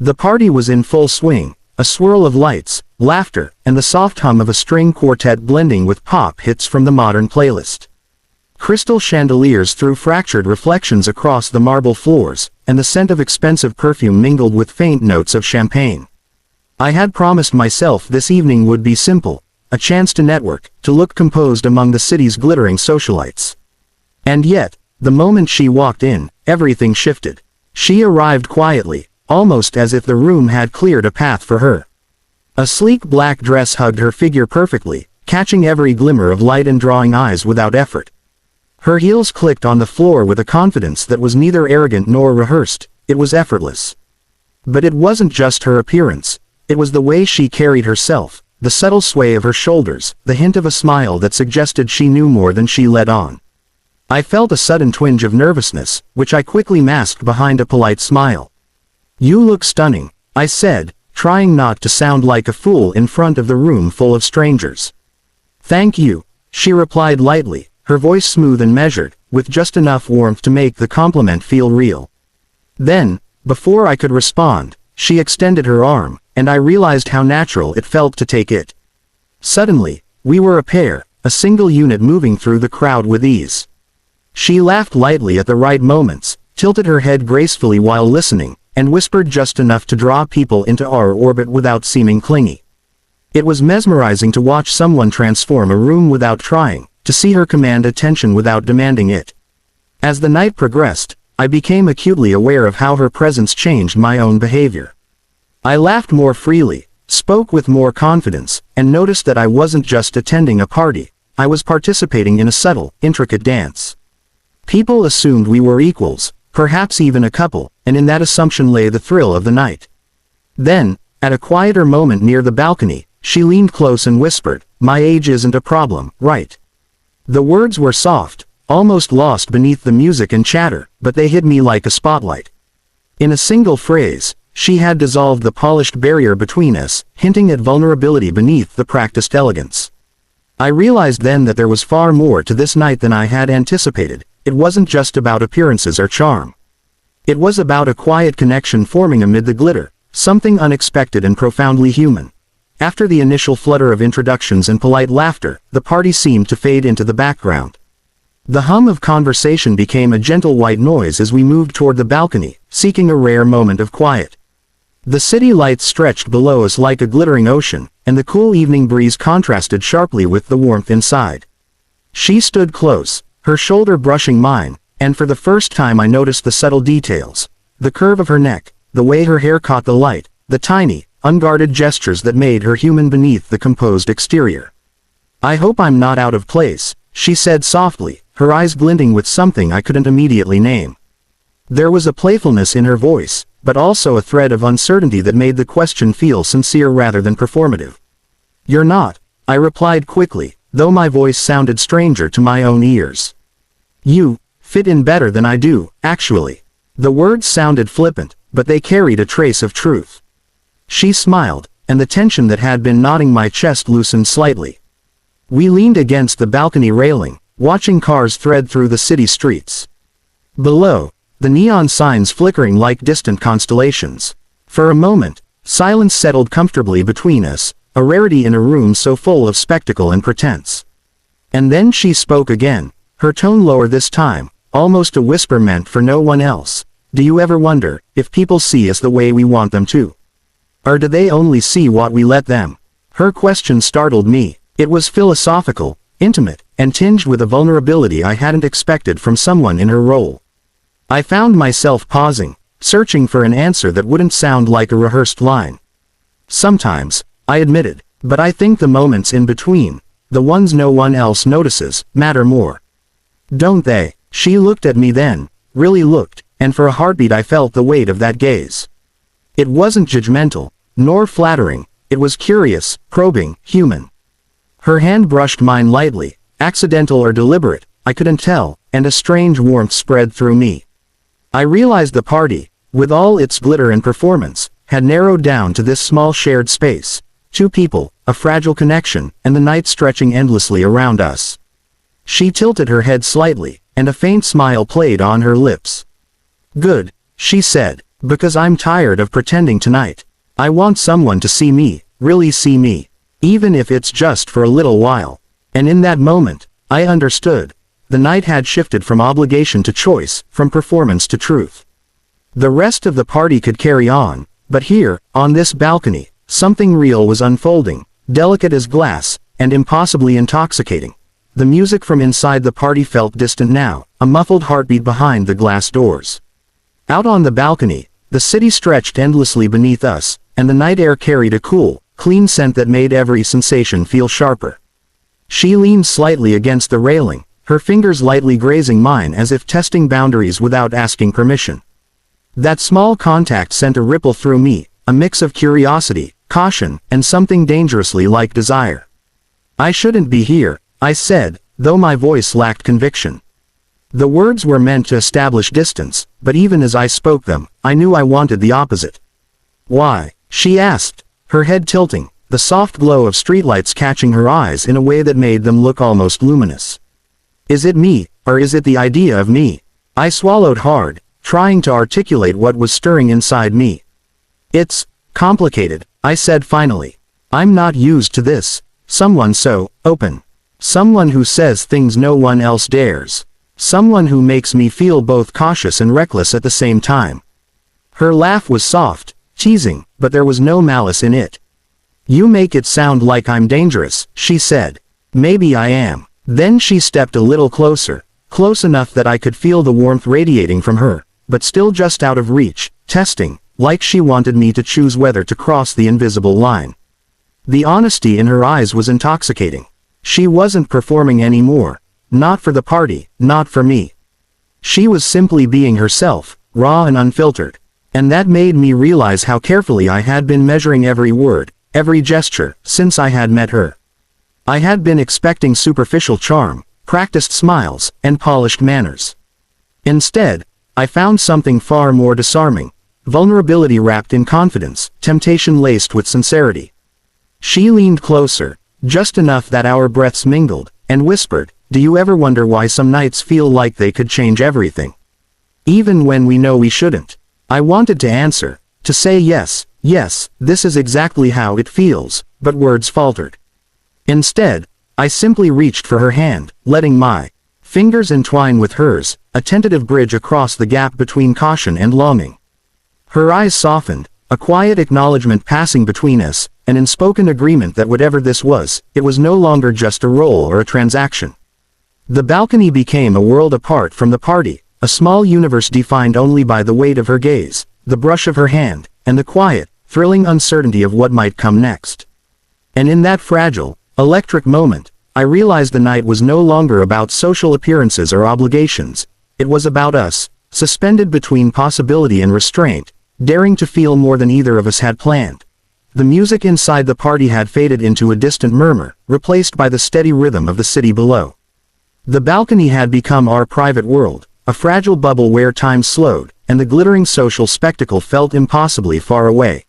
The party was in full swing, a swirl of lights, laughter, and the soft hum of a string quartet blending with pop hits from the modern playlist. Crystal chandeliers threw fractured reflections across the marble floors, and the scent of expensive perfume mingled with faint notes of champagne. I had promised myself this evening would be simple, a chance to network, to look composed among the city's glittering socialites. And yet, the moment she walked in, everything shifted. She arrived quietly, almost as if the room had cleared a path for her. A sleek black dress hugged her figure perfectly, catching every glimmer of light and drawing eyes without effort. Her heels clicked on the floor with a confidence that was neither arrogant nor rehearsed, it was effortless. But it wasn't just her appearance, it was the way she carried herself, the subtle sway of her shoulders, the hint of a smile that suggested she knew more than she let on. I felt a sudden twinge of nervousness, which I quickly masked behind a polite smile. "You look stunning," I said, trying not to sound like a fool in front of the room full of strangers. "Thank you," she replied lightly, her voice smooth and measured, with just enough warmth to make the compliment feel real. Then, before I could respond, she extended her arm, and I realized how natural it felt to take it. Suddenly, we were a pair, a single unit moving through the crowd with ease. She laughed lightly at the right moments, tilted her head gracefully while listening, and whispered just enough to draw people into our orbit without seeming clingy. It was mesmerizing to watch someone transform a room without trying, to see her command attention without demanding it. As the night progressed, I became acutely aware of how her presence changed my own behavior. I laughed more freely, spoke with more confidence, and noticed that I wasn't just attending a party, I was participating in a subtle, intricate dance. People assumed we were equals, perhaps even a couple, and in that assumption lay the thrill of the night. Then, at a quieter moment near the balcony, she leaned close and whispered, "My age isn't a problem, right?" The words were soft, almost lost beneath the music and chatter, but they hit me like a spotlight. In a single phrase, she had dissolved the polished barrier between us, hinting at vulnerability beneath the practiced elegance. I realized then that there was far more to this night than I had anticipated. It wasn't just about appearances or charm. It was about a quiet connection forming amid the glitter, something unexpected and profoundly human. After the initial flutter of introductions and polite laughter, the party seemed to fade into the background. The hum of conversation became a gentle white noise as we moved toward the balcony, seeking a rare moment of quiet. The city lights stretched below us like a glittering ocean, and the cool evening breeze contrasted sharply with the warmth inside. She stood close, her shoulder brushing mine, and for the first time I noticed the subtle details. The curve of her neck, the way her hair caught the light, the tiny, unguarded gestures that made her human beneath the composed exterior. "I hope I'm not out of place," she said softly, her eyes glinting with something I couldn't immediately name. There was a playfulness in her voice, but also a thread of uncertainty that made the question feel sincere rather than performative. "You're not," I replied quickly, though my voice sounded stranger to my own ears. "You fit in better than I do, actually." The words sounded flippant, but they carried a trace of truth. She smiled, and the tension that had been knotting my chest loosened slightly. We leaned against the balcony railing, watching cars thread through the city streets. Below, the neon signs flickering like distant constellations. For a moment, silence settled comfortably between us, a rarity in a room so full of spectacle and pretense. And then she spoke again, her tone lower this time, almost a whisper meant for no one else. "Do you ever wonder if people see us the way we want them to? Or do they only see what we let them?" Her question startled me. It was philosophical, intimate, and tinged with a vulnerability I hadn't expected from someone in her role. I found myself pausing, searching for an answer that wouldn't sound like a rehearsed line. "Sometimes," I admitted, "but I think the moments in between, the ones no one else notices, matter more. Don't they?" She looked at me then, really looked, and for a heartbeat I felt the weight of that gaze. It wasn't judgmental, nor flattering, it was curious, probing, human. Her hand brushed mine lightly, accidental or deliberate, I couldn't tell, and a strange warmth spread through me. I realized the party, with all its glitter and performance, had narrowed down to this small shared space. Two people, a fragile connection, and the night stretching endlessly around us. She tilted her head slightly, and a faint smile played on her lips. "Good," she said, Because I'm tired of pretending tonight. I want someone to see me, really see me. Even if it's just for a little while. And in that moment, I understood. The night had shifted from obligation to choice, from performance to truth. The rest of the party could carry on, but here, on this balcony, something real was unfolding, delicate as glass, and impossibly intoxicating. The music from inside the party felt distant now, a muffled heartbeat behind the glass doors. Out on the balcony, the city stretched endlessly beneath us, and the night air carried a cool, clean scent that made every sensation feel sharper. She leaned slightly against the railing, her fingers lightly grazing mine as if testing boundaries without asking permission. That small contact sent a ripple through me, a mix of curiosity, caution, and something dangerously like desire. I shouldn't be here, I said, though my voice lacked conviction. The words were meant to establish distance, but even as I spoke them, I knew I wanted the opposite. Why? She asked, her head tilting, the soft glow of streetlights catching her eyes in a way that made them look almost luminous. Is it me, or is it the idea of me? I swallowed hard, trying to articulate what was stirring inside me. It's complicated, I said finally. I'm not used to this. Someone so open. Someone who says things no one else dares. Someone who makes me feel both cautious and reckless at the same time. Her laugh was soft, teasing, but there was no malice in it. You make it sound like I'm dangerous, she said. Maybe I am. Then she stepped a little closer, close enough that I could feel the warmth radiating from her, but still just out of reach, testing, like she wanted me to choose whether to cross the invisible line. The honesty in her eyes was intoxicating. She wasn't performing anymore. Not for the party, not for me. She was simply being herself, raw and unfiltered. And that made me realize how carefully I had been measuring every word, every gesture, since I had met her. I had been expecting superficial charm, practiced smiles, and polished manners. Instead, I found something far more disarming. Vulnerability wrapped in confidence, temptation laced with sincerity. She leaned closer, just enough that our breaths mingled, and whispered, "Do you ever wonder why some nights feel like they could change everything? Even when we know we shouldn't?" I wanted to answer, to say yes, this is exactly how it feels, but words faltered. Instead, I simply reached for her hand, letting my fingers entwine with hers, a tentative bridge across the gap between caution and longing. Her eyes softened, a quiet acknowledgement passing between us, an unspoken agreement that whatever this was, it was no longer just a role or a transaction. The balcony became a world apart from the party, a small universe defined only by the weight of her gaze, the brush of her hand, and the quiet, thrilling uncertainty of what might come next. And in that fragile, electric moment, I realized the night was no longer about social appearances or obligations. It was about us, suspended between possibility and restraint, daring to feel more than either of us had planned. The music inside the party had faded into a distant murmur, replaced by the steady rhythm of the city below. The balcony had become our private world, a fragile bubble where time slowed, and the glittering social spectacle felt impossibly far away.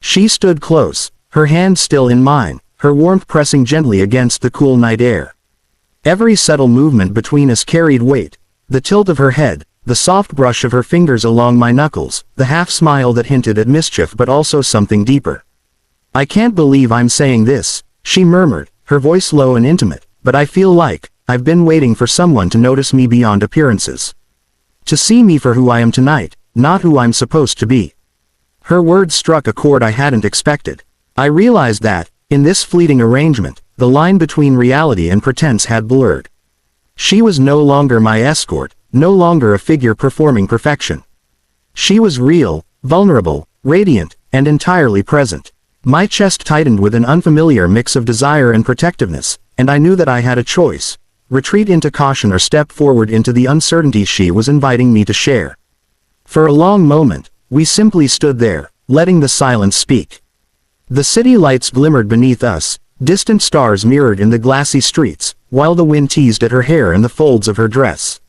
She stood close, her hand still in mine, her warmth pressing gently against the cool night air. Every subtle movement between us carried weight, the tilt of her head, the soft brush of her fingers along my knuckles, the half-smile that hinted at mischief but also something deeper. "I can't believe I'm saying this," she murmured, her voice low and intimate, "but I feel like I've been waiting for someone to notice me beyond appearances. To see me for who I am tonight, not who I'm supposed to be." Her words struck a chord I hadn't expected. I realized that, in this fleeting arrangement, the line between reality and pretense had blurred. She was no longer my escort, no longer a figure performing perfection. She was real, vulnerable, radiant, and entirely present. My chest tightened with an unfamiliar mix of desire and protectiveness, and I knew that I had a choice: retreat into caution or step forward into the uncertainty she was inviting me to share. For a long moment, we simply stood there, letting the silence speak. The city lights glimmered beneath us, distant stars mirrored in the glassy streets, while the wind teased at her hair and the folds of her dress.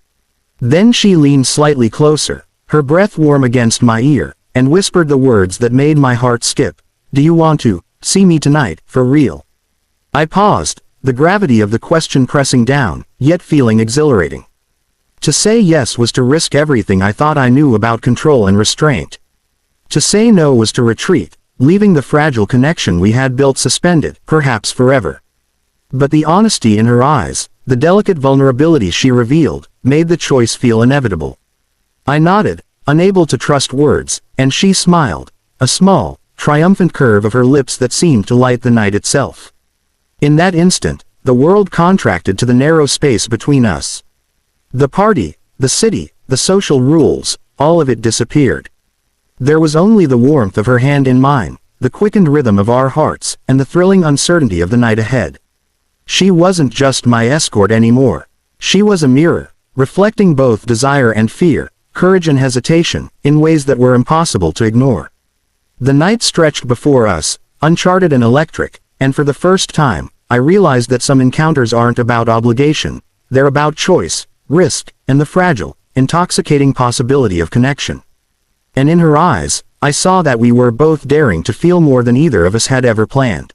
Then she leaned slightly closer, her breath warm against my ear, and whispered the words that made my heart skip. "Do you want to see me tonight, for real?" I paused, the gravity of the question pressing down, yet feeling exhilarating. To say yes was to risk everything I thought I knew about control and restraint. To say no was to retreat, leaving the fragile connection we had built suspended, perhaps forever. But the honesty in her eyes, the delicate vulnerability she revealed, made the choice feel inevitable. I nodded, unable to trust words, and she smiled, a small, triumphant curve of her lips that seemed to light the night itself. In that instant, the world contracted to the narrow space between us. The party, the city, the social rules, all of it disappeared. There was only the warmth of her hand in mine, the quickened rhythm of our hearts, and the thrilling uncertainty of the night ahead. She wasn't just my escort anymore. She was a mirror, reflecting both desire and fear, courage and hesitation, in ways that were impossible to ignore. The night stretched before us, uncharted and electric, and for the first time, I realized that some encounters aren't about obligation, they're about choice, risk, and the fragile, intoxicating possibility of connection. And in her eyes, I saw that we were both daring to feel more than either of us had ever planned.